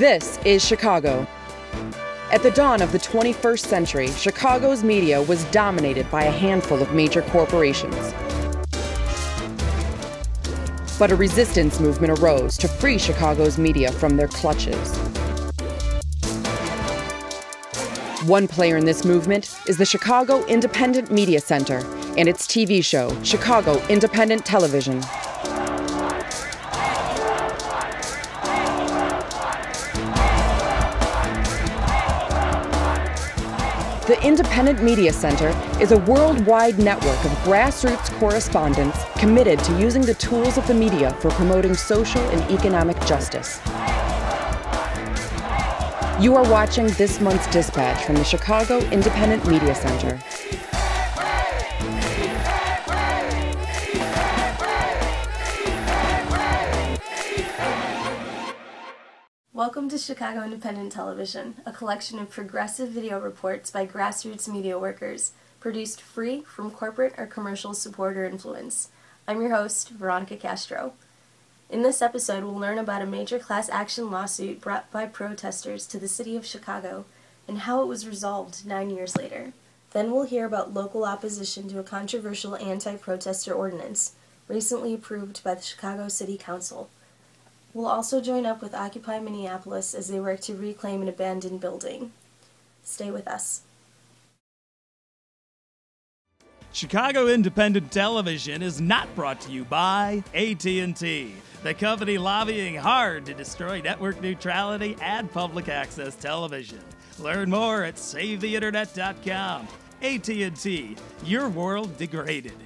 This is Chicago. At the dawn of the 21st century, Chicago's media was dominated by a handful of major corporations. But a resistance movement arose to free Chicago's media from their clutches. One player in this movement is the Chicago Independent Media Center and its TV show, Chicago Independent Television. The Independent Media Center is a worldwide network of grassroots correspondents committed to using the tools of the media for promoting social and economic justice. You are watching this month's dispatch from the Chicago Independent Media Center. Welcome to Chicago Independent Television, a collection of progressive video reports by grassroots media workers, produced free from corporate or commercial support or influence. I'm your host, Veronica Castro. In this episode, we'll learn about a major class action lawsuit brought by protesters to the city of Chicago and how it was resolved 9 years later. Then we'll hear about local opposition to a controversial anti-protestor ordinance recently approved by the Chicago City Council. We'll also join up with Occupy Minneapolis as they work to reclaim an abandoned building. Stay with us. Chicago Independent Television is not brought to you by AT&T, the company lobbying hard to destroy network neutrality and public access television. Learn more at SaveTheInternet.com. AT&T, your world degraded.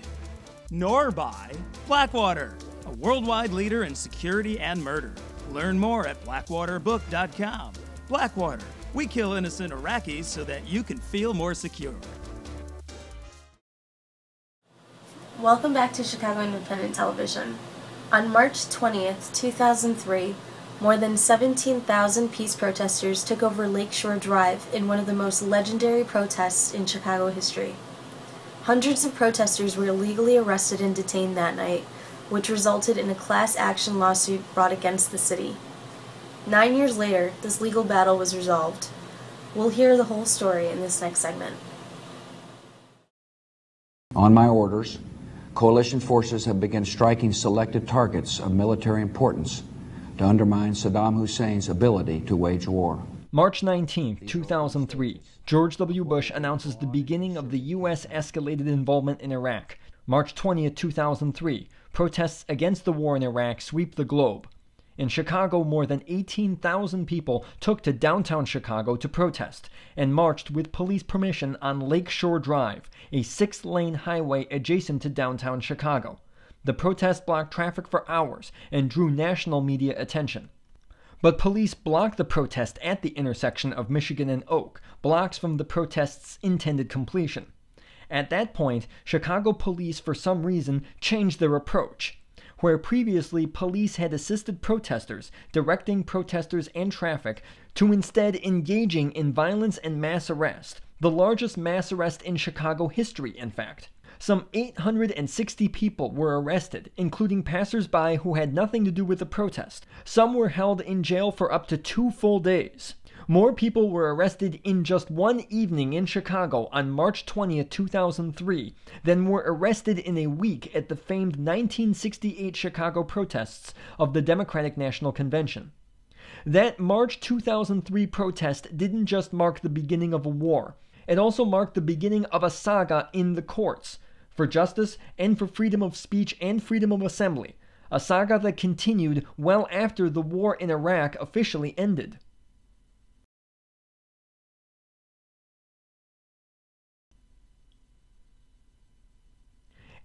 Nor by Blackwater, a worldwide leader in security and murder. Learn more at blackwaterbook.com. Blackwater, we kill innocent Iraqis so that you can feel more secure. Welcome back to Chicago Independent Television. On March 20th, 2003, more than 17,000 peace protesters took over Lakeshore Drive in one of the most legendary protests in Chicago history. Hundreds of protesters were illegally arrested and detained that night, which resulted in a class action lawsuit brought against the city. 9 years later, this legal battle was resolved. We'll hear the whole story in this next segment. On my orders, coalition forces have begun striking selected targets of military importance to undermine Saddam Hussein's ability to wage war. March 19, 2003, George W. Bush announces the beginning of the U.S. escalated involvement in Iraq. March 20, 2003, protests against the war in Iraq sweep the globe. In Chicago, more than 18,000 people took to downtown Chicago to protest and marched with police permission on Lakeshore Drive, a 6-lane highway adjacent to downtown Chicago. The protest blocked traffic for hours and drew national media attention. But police blocked the protest at the intersection of Michigan and Oak, blocks from the protest's intended completion. At that point, Chicago police, for some reason, changed their approach. Where previously police had assisted protesters, directing protesters and traffic, to instead engaging in violence and mass arrest, the largest mass arrest in Chicago history, in fact. Some 860 people were arrested, including passers-by who had nothing to do with the protest. Some were held in jail for up to 2 full days. More people were arrested in just one evening in Chicago on March 20, 2003 than were arrested in a week at the famed 1968 Chicago protests of the Democratic National Convention. That March 2003 protest didn't just mark the beginning of a war. It also marked the beginning of a saga in the courts for justice and for freedom of speech and freedom of assembly, a saga that continued well after the war in Iraq officially ended.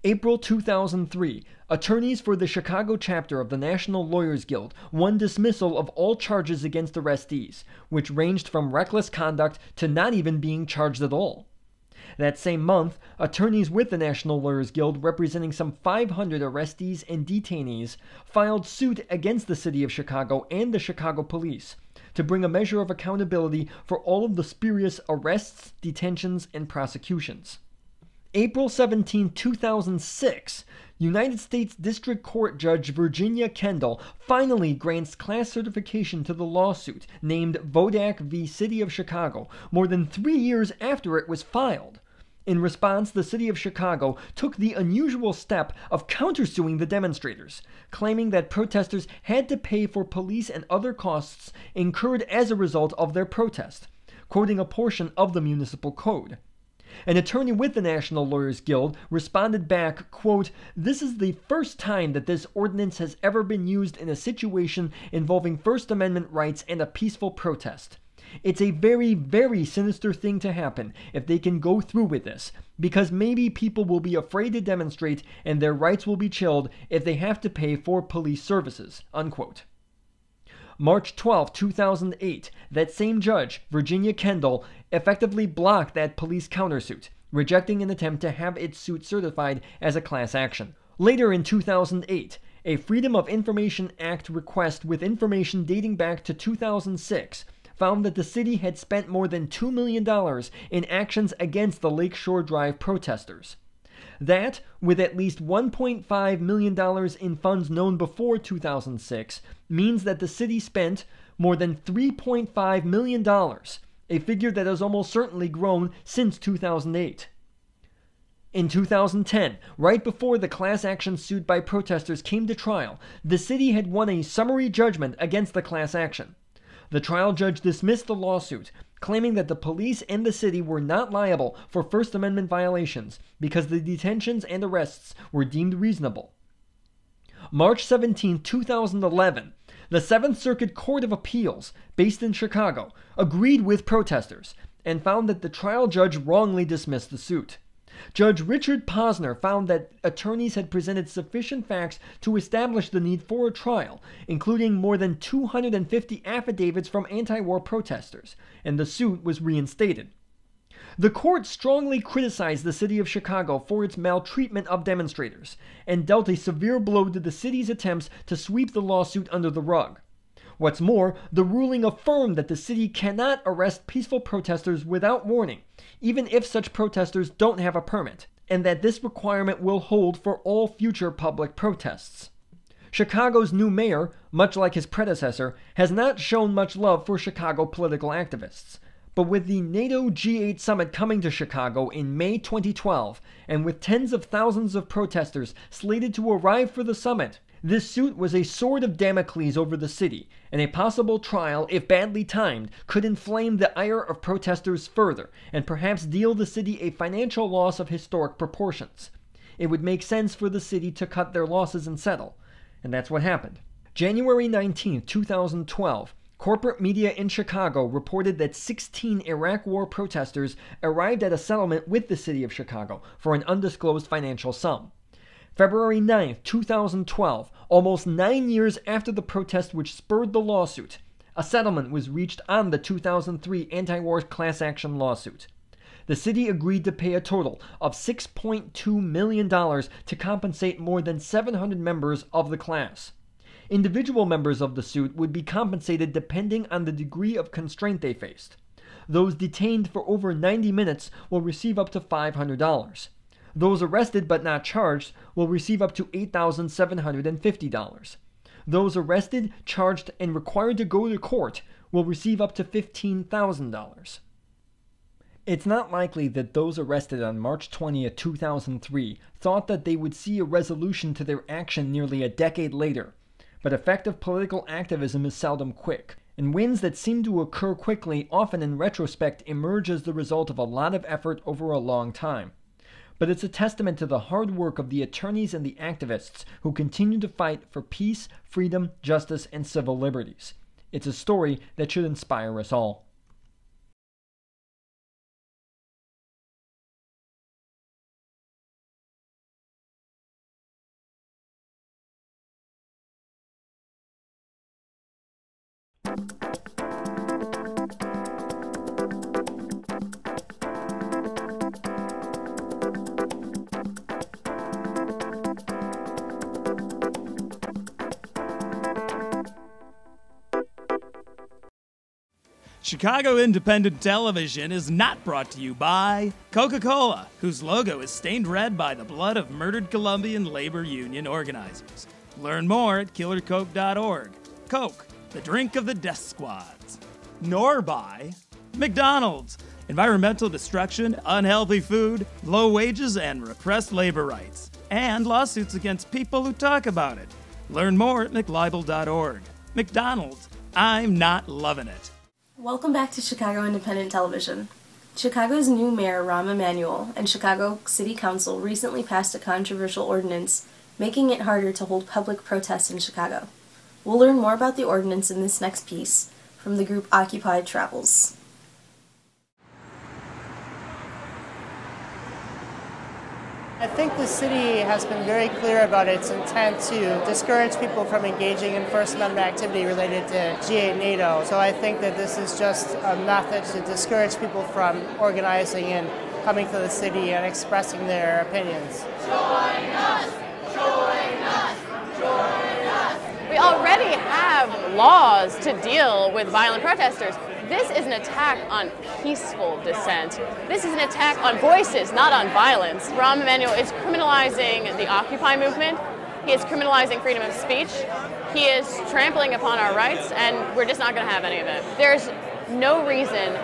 April 2003, attorneys for the Chicago chapter of the National Lawyers Guild won dismissal of all charges against arrestees, which ranged from reckless conduct to not even being charged at all. That same month, attorneys with the National Lawyers Guild representing some 500 arrestees and detainees filed suit against the city of Chicago and the Chicago police to bring a measure of accountability for all of the spurious arrests, detentions, and prosecutions. April 17, 2006, United States District Court Judge Virginia Kendall finally grants class certification to the lawsuit named Vodak v. City of Chicago, more than 3 years after it was filed. In response, the City of Chicago took the unusual step of countersuing the demonstrators, claiming that protesters had to pay for police and other costs incurred as a result of their protest, quoting a portion of the municipal code. An attorney with the National Lawyers Guild responded back, quote, "This is the first time that this ordinance has ever been used in a situation involving First Amendment rights and a peaceful protest. It's a very, very sinister thing to happen if they can go through with this, because maybe people will be afraid to demonstrate and their rights will be chilled if they have to pay for police services," unquote. March 12, 2008, that same judge, Virginia Kendall, effectively blocked that police countersuit, rejecting an attempt to have its suit certified as a class action. Later in 2008, a Freedom of Information Act request with information dating back to 2006 found that the city had spent more than $2 million in actions against the Lakeshore Drive protesters. That, with at least $1.5 million in funds known before 2006, means that the city spent more than $3.5 million, a figure that has almost certainly grown since 2008. In 2010, right before the class action suit by protesters came to trial, the city had won a summary judgment against the class action. The trial judge dismissed the lawsuit, claiming that the police and the city were not liable for First Amendment violations because the detentions and arrests were deemed reasonable. March 17, 2011, the Seventh Circuit Court of Appeals, based in Chicago, agreed with protesters and found that the trial judge wrongly dismissed the suit. Judge Richard Posner found that attorneys had presented sufficient facts to establish the need for a trial, including more than 250 affidavits from anti-war protesters, and the suit was reinstated. The court strongly criticized the city of Chicago for its maltreatment of demonstrators, and dealt a severe blow to the city's attempts to sweep the lawsuit under the rug. What's more, the ruling affirmed that the city cannot arrest peaceful protesters without warning, even if such protesters don't have a permit, and that this requirement will hold for all future public protests. Chicago's new mayor, much like his predecessor, has not shown much love for Chicago political activists. But with the NATO G8 summit coming to Chicago in May 2012, and with tens of thousands of protesters slated to arrive for the summit, this suit was a sword of Damocles over the city, and a possible trial, if badly timed, could inflame the ire of protesters further, and perhaps deal the city a financial loss of historic proportions. It would make sense for the city to cut their losses and settle, and that's what happened. January 19, 2012, corporate media in Chicago reported that 16 Iraq War protesters arrived at a settlement with the city of Chicago for an undisclosed financial sum. February 9, 2012, almost 9 years after the protest which spurred the lawsuit, a settlement was reached on the 2003 anti-war class action lawsuit. The city agreed to pay a total of $6.2 million to compensate more than 700 members of the class. Individual members of the suit would be compensated depending on the degree of constraint they faced. Those detained for over 90 minutes will receive up to $500. Those arrested but not charged will receive up to $8,750. Those arrested, charged, and required to go to court will receive up to $15,000. It's not likely that those arrested on March 20, 2003 thought that they would see a resolution to their action nearly a decade later, but effective political activism is seldom quick, and wins that seem to occur quickly often in retrospect emerge as the result of a lot of effort over a long time. But it's a testament to the hard work of the attorneys and the activists who continue to fight for peace, freedom, justice, and civil liberties. It's a story that should inspire us all. Chicago Independent Television is not brought to you by Coca-Cola, whose logo is stained red by the blood of murdered Colombian labor union organizers. Learn more at killercoke.org. Coke, the drink of the death squads. Nor by McDonald's, environmental destruction, unhealthy food, low wages, and repressed labor rights, and lawsuits against people who talk about it. Learn more at mclibel.org. McDonald's, I'm not loving it. Welcome back to Chicago Independent Television. Chicago's new mayor, Rahm Emanuel, and Chicago City Council recently passed a controversial ordinance making it harder to hold public protests in Chicago. We'll learn more about the ordinance in this next piece from the group Occupy Travels. I think the city has been very clear about its intent to discourage people from engaging in First Amendment activity related to G8 NATO. So I think that this is just a method to discourage people from organizing and coming to the city and expressing their opinions. Join us! Join us! Join us! We already have laws to deal with violent protesters. This is an attack on peaceful dissent. This is an attack on voices, not on violence. Rahm Emanuel is criminalizing the Occupy movement. He is criminalizing freedom of speech. He is trampling upon our rights, and we're just not going to have any of it. There's no reason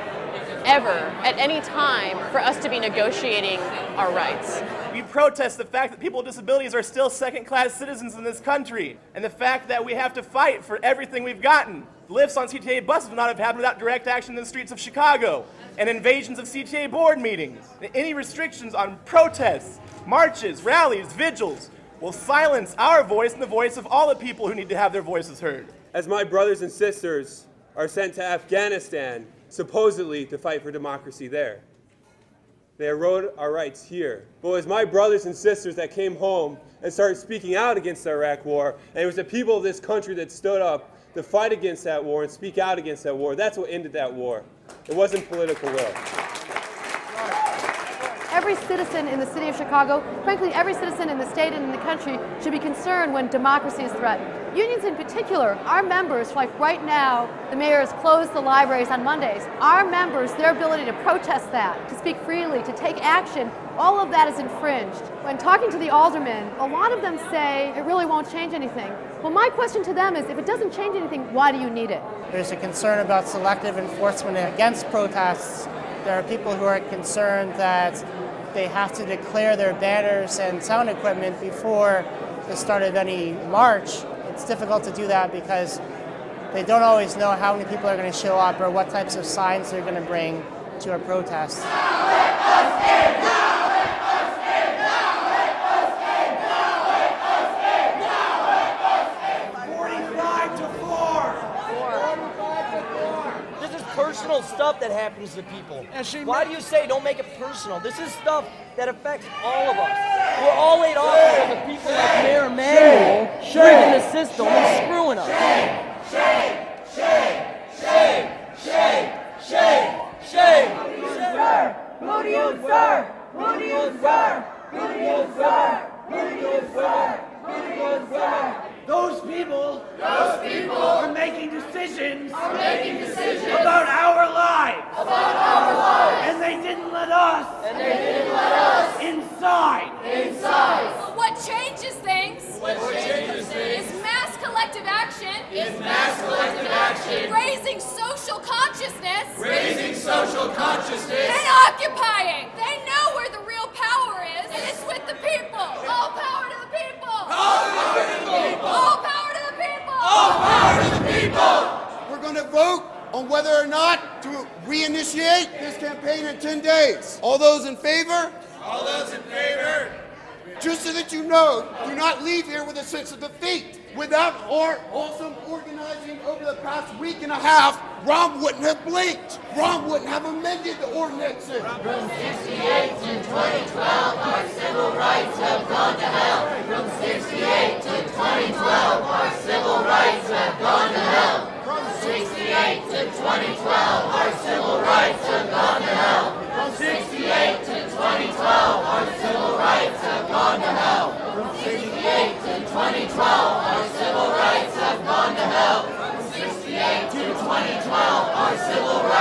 ever, at any time, for us to be negotiating our rights. We protest the fact that people with disabilities are still second-class citizens in this country, and the fact that we have to fight for everything we've gotten. Lifts on CTA buses would not have happened without direct action in the streets of Chicago, and invasions of CTA board meetings. And any restrictions on protests, marches, rallies, vigils will silence our voice and the voice of all the people who need to have their voices heard. As my brothers and sisters are sent to Afghanistan, supposedly to fight for democracy there, they erode our rights here. But it was my brothers and sisters that came home and started speaking out against the Iraq war, and it was the people of this country that stood up to fight against that war and speak out against that war. That's what ended that war. It wasn't political will. Every citizen in the city of Chicago, frankly, every citizen in the state and in the country should be concerned when democracy is threatened. Unions in particular, our members, like right now, the mayor has closed the libraries on Mondays. Our members, their ability to protest that, to speak freely, to take action, all of that is infringed. When talking to the aldermen, a lot of them say it really won't change anything. Well, my question to them is, if it doesn't change anything, why do you need it? There's a concern about selective enforcement against protests. There are people who are concerned that they have to declare their banners and sound equipment before the start of any march. It's difficult to do that because they don't always know how many people are going to show up or what types of signs they're going to bring to a protest. Personal stuff that happens to people. Why do you say don't make it personal? This is stuff that affects all of us. We're all laid off because of people like Mayor Emanuel rigging the system and screwing us. Shame! Shame! Shame! Shame! Shame! Shame! Who do you serve? Who do you serve? Who do you serve? Who do you serve? Who do you serve? Those people are making decisions about our lives. And they didn't let us inside. But what changes things is mass collective action. Raising social consciousness. And occupying. They know where the real power is. And it's with the people. All power to the people. All power to the people. All power to the people. All power to the people. We're going to vote on whether or not to reinitiate this campaign in 10 days. All those in favor? All those in favor? Just so that you know, do not leave here with a sense of defeat. Without our awesome organizing over the past week and a half, Rahm wouldn't have blinked. Rahm wouldn't have amended the ordinances. From 68 to 2012, our civil rights have gone to hell. From 68 to 2012, our civil rights have gone to hell. From 68 to 2012, our civil rights have gone to hell. From 68 to 2012, our civil rights have gone to hell. From 68 to 2012, our civil rights have gone to hell. From 68 to 2012, our civil rights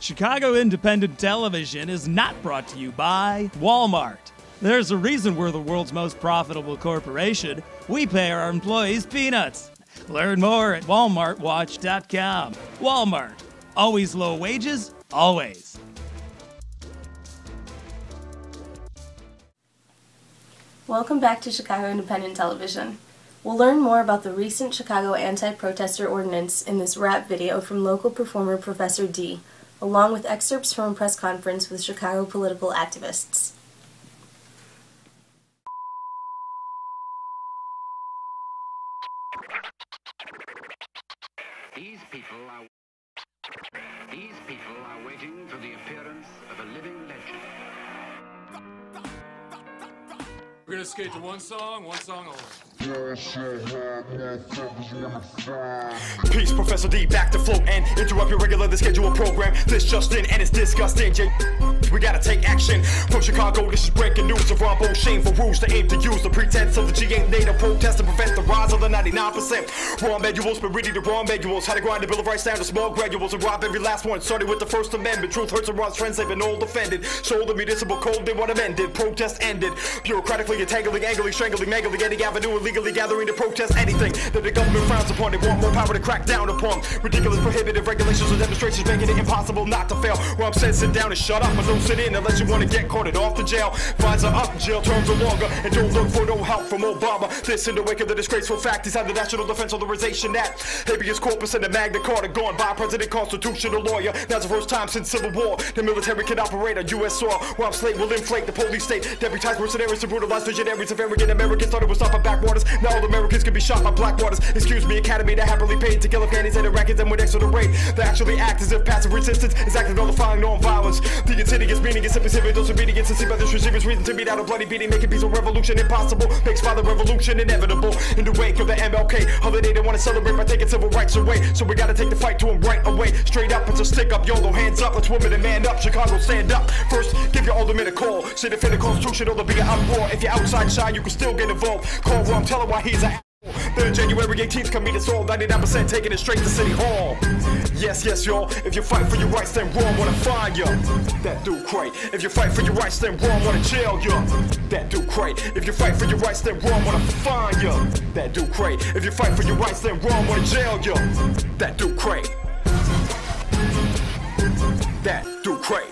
Chicago Independent Television is not brought to you by Walmart. There's a reason we're the world's most profitable corporation. We pay our employees peanuts. Learn more at walmartwatch.com. Walmart. Always low wages, always. Welcome back to Chicago Independent Television. We'll learn more about the recent Chicago anti-protestor ordinance in this rap video from local performer Professor D, along with excerpts from a press conference with Chicago political activists. These people are waiting for the appearance of a living legend. We're gonna skate to one song only. Peace, Professor D, back to float and interrupt your regularly scheduled program. This just in, and it's disgusting. We gotta take action. From Chicago, this is breaking news of Rombo shameful rules to aim to use the pretense of the G8 native protest to prevent the rise of the 99%. Raw manuals, but really the raw manuals. How to grind the Bill of Rights down to small granules and rob every last one. Starting with the First Amendment. Truth hurts and wrongs trends, they've been all defended. Sold the municipal code, they want amended. Protest ended. Bureaucratically entangling, angling, strangling, mangling any avenue, illegally gathering to protest anything that the government frowns upon. They want more power to crack down upon. Ridiculous prohibitive regulations and demonstrations making it impossible not to fail. Where I'm saying sit down and shut up, but don't sit in unless you want to get carted off to jail. Fines are up, jail terms are longer, and don't look for no help from Obama. This in the wake of the disgraceful fact he's had the National Defense Authorization Act, habeas corpus, and the Magna Carta gone by President Constitutional lawyer. That's the first time since Civil War the military can operate on U.S. soil. While slave will inflate the police state, deputize mercenaries to brutalize visionaries of arrogant Americans. Thought it was stop at backwaters. Now all Americans can be shot by black waters. Excuse me, Academy that happily paid to kill Afghanis and Iraqis and went extra to raid. They actually act as if passive resistance is active nullifying non-violence. The insidious meaning is simply civil. Those who beat against and see by this regime's reason to beat out a bloody beating, making peace a revolution impossible, makes violent revolution inevitable. In the wake of the MLK holiday, they want to celebrate by taking civil rights away. So we gotta take the fight to them right away. Straight up, it's a stick up, YOLO, hands up. Let's women and man up. Chicago, stand up. First, give your older men a call. Say defend the Constitution or there'll be an uproar. If you're outside shy, you can still get involved. Call Ron, tell him why he's a Then January 18th, come meet us all. 99% taking it straight to City Hall. Yes, yes, y'all. If you fight for your rights, then wrong wanna find ya. That dude cray. If you fight for your rights, then wrong wanna jail ya. That dude cray. If you fight for your rights, then wrong wanna find ya. That dude cray. If you fight for your rights, then wrong wanna jail ya. That dude cray. That dude cray.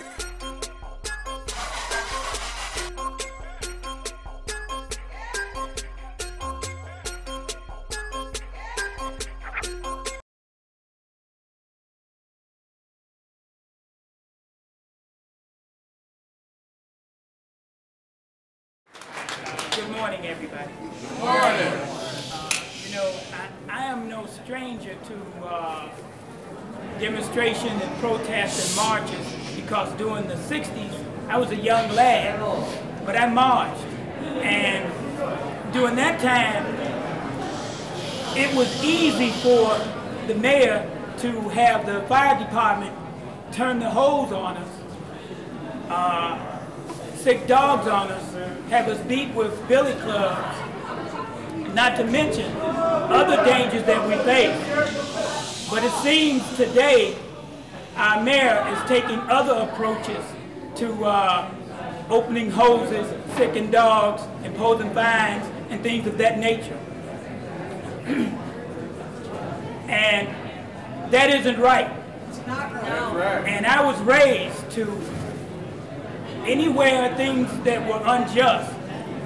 Good morning, everybody. Good morning. I am no stranger to demonstrations and protests and marches because during the 60s, I was a young lad, but I marched. And during that time, it was easy for the mayor to have the fire department turn the hose on us, sick dogs on us, have us beat with billy clubs, not to mention other dangers that we face. But it seems today our mayor is taking other approaches to opening hoses, sicking dogs, imposing fines, and things of that nature. And that isn't right. It's not right. And I was raised to anywhere things that were unjust,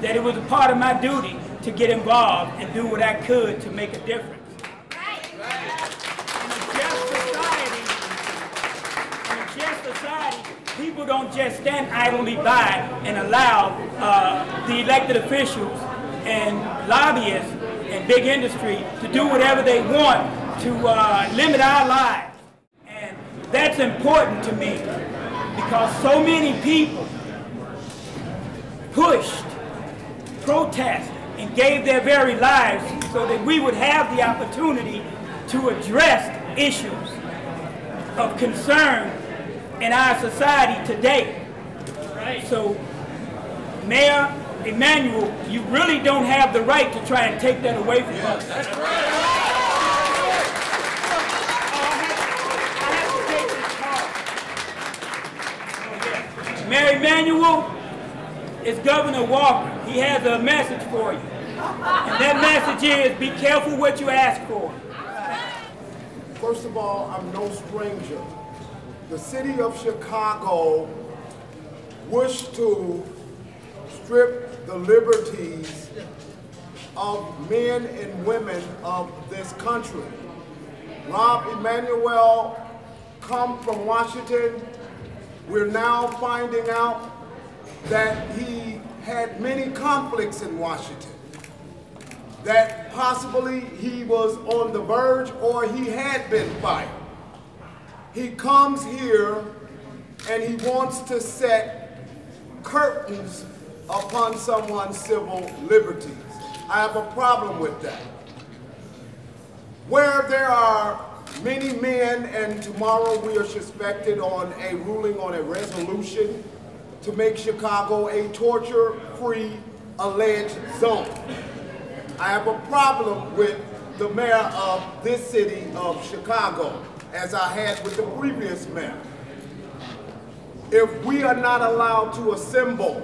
that it was a part of my duty to get involved and do what I could to make a difference. In a just society, people don't just stand idly by and allow the elected officials and lobbyists and big industry to do whatever they want to limit our lives. And that's important to me because so many people pushed, protested, and gave their very lives so that we would have the opportunity to address issues of concern in our society today. Right. So, Mayor Emanuel, you really don't have the right to try and take that away from us. That's right. Mayor Emanuel, it's Governor Walker. He has a message for you. And that message is, be careful what you ask for. First of all, I'm no stranger. The city of Chicago wished to strip the liberties of men and women of this country. Rahm Emanuel come from Washington. We're now finding out that he had many conflicts in Washington, that possibly he was on the verge or he had been fired. He comes here and he wants to set curtains upon someone's civil liberties. I have a problem with that. Where there are many men, and tomorrow we are suspected on a ruling on a resolution to make Chicago a torture-free alleged zone. I have a problem with the mayor of this city of Chicago, as I had with the previous mayor. If we are not allowed to assemble,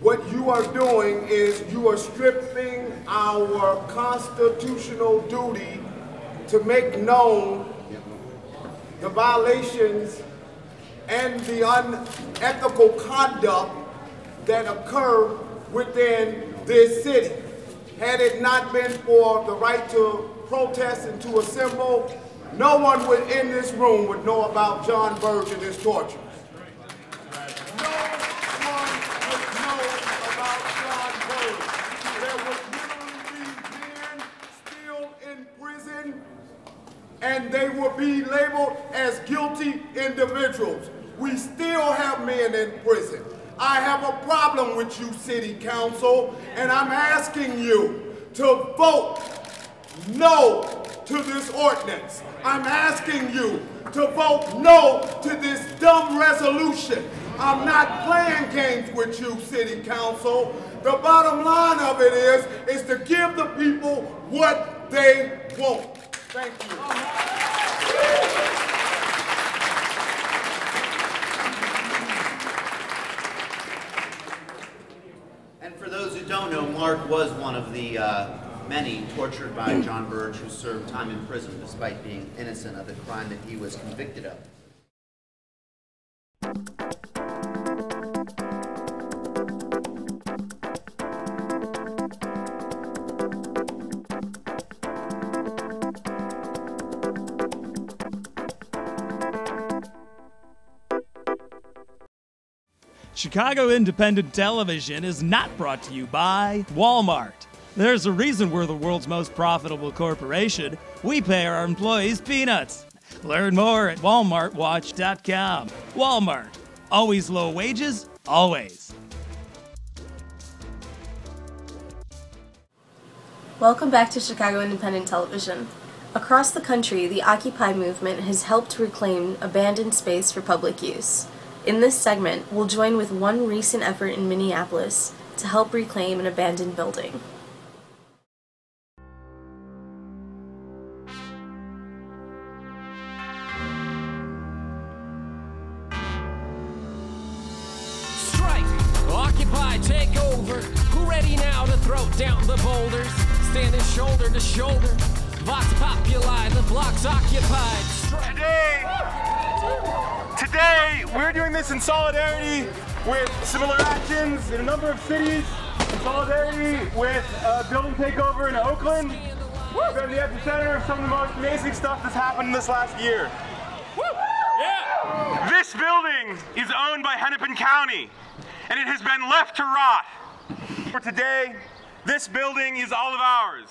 what you are doing is you are stripping our constitutional duty to make known the violations and the unethical conduct that occur within this city. Had it not been for the right to protest and to assemble, no one in this room would know about John Burge and his torture. No one would know about John Burge. There would literally be men still in prison, and they will be labeled as guilty individuals. We still have men in prison. I have a problem with you, City Council, and I'm asking you to vote no to this ordinance. I'm asking you to vote no to this dumb resolution. I'm not playing games with you, City Council. The bottom line of it is to give the people what they want. Thank you. For those who don't know, Mark was one of the many tortured by John Burge who served time in prison despite being innocent of the crime that he was convicted of. Chicago Independent Television is not brought to you by Walmart. There's a reason we're the world's most profitable corporation. We pay our employees peanuts. Learn more at walmartwatch.com. Walmart. Always low wages, always. Welcome back to Chicago Independent Television. Across the country, the Occupy movement has helped reclaim abandoned space for public use. In this segment, we'll join with one recent effort in Minneapolis to help reclaim an abandoned building. Strike! Occupy! Take over! Who ready now to throw down the boulders? Standing shoulder to shoulder. Vox Populi, the block's occupied. Strike! Today, we're doing this in solidarity with similar actions in a number of cities, in solidarity with a building takeover in Oakland. We're in the epicenter of some of the most amazing stuff that's happened in this last year. Yeah. This building is owned by Hennepin County, and it has been left to rot. For today, this building is all of ours.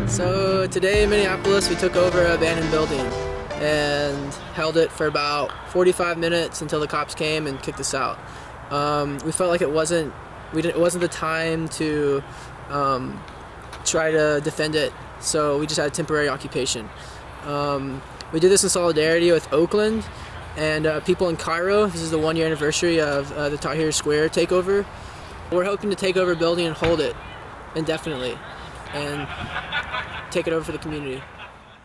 So today in Minneapolis we took over an abandoned building and held it for about 45 minutes until the cops came and kicked us out. We felt like it wasn't the time to try to defend it, so we just had a temporary occupation. We did this in solidarity with Oakland and people in Cairo. This is the 1-year anniversary of the Tahrir Square takeover. We're hoping to take over a building and hold it indefinitely and take it over for the community.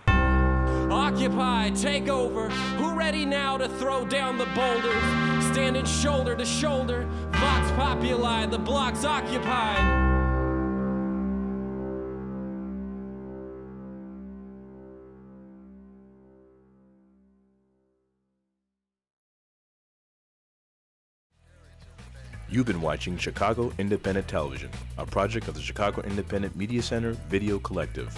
Occupy, take over. Who ready now to throw down the boulders? Standing shoulder to shoulder. Vox Populi, the block's occupied. You've been watching Chicago Independent Television, a project of the Chicago Independent Media Center Video Collective.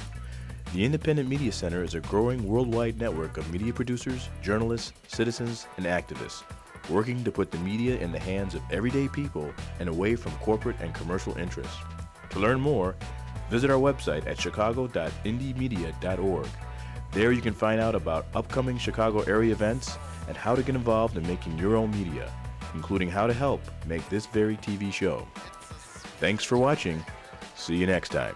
The Independent Media Center is a growing worldwide network of media producers, journalists, citizens, and activists, working to put the media in the hands of everyday people and away from corporate and commercial interests. To learn more, visit our website at chicago.indiemedia.org. There you can find out about upcoming Chicago area events and how to get involved in making your own media, including how to help make this very TV show. Thanks for watching. See you next time.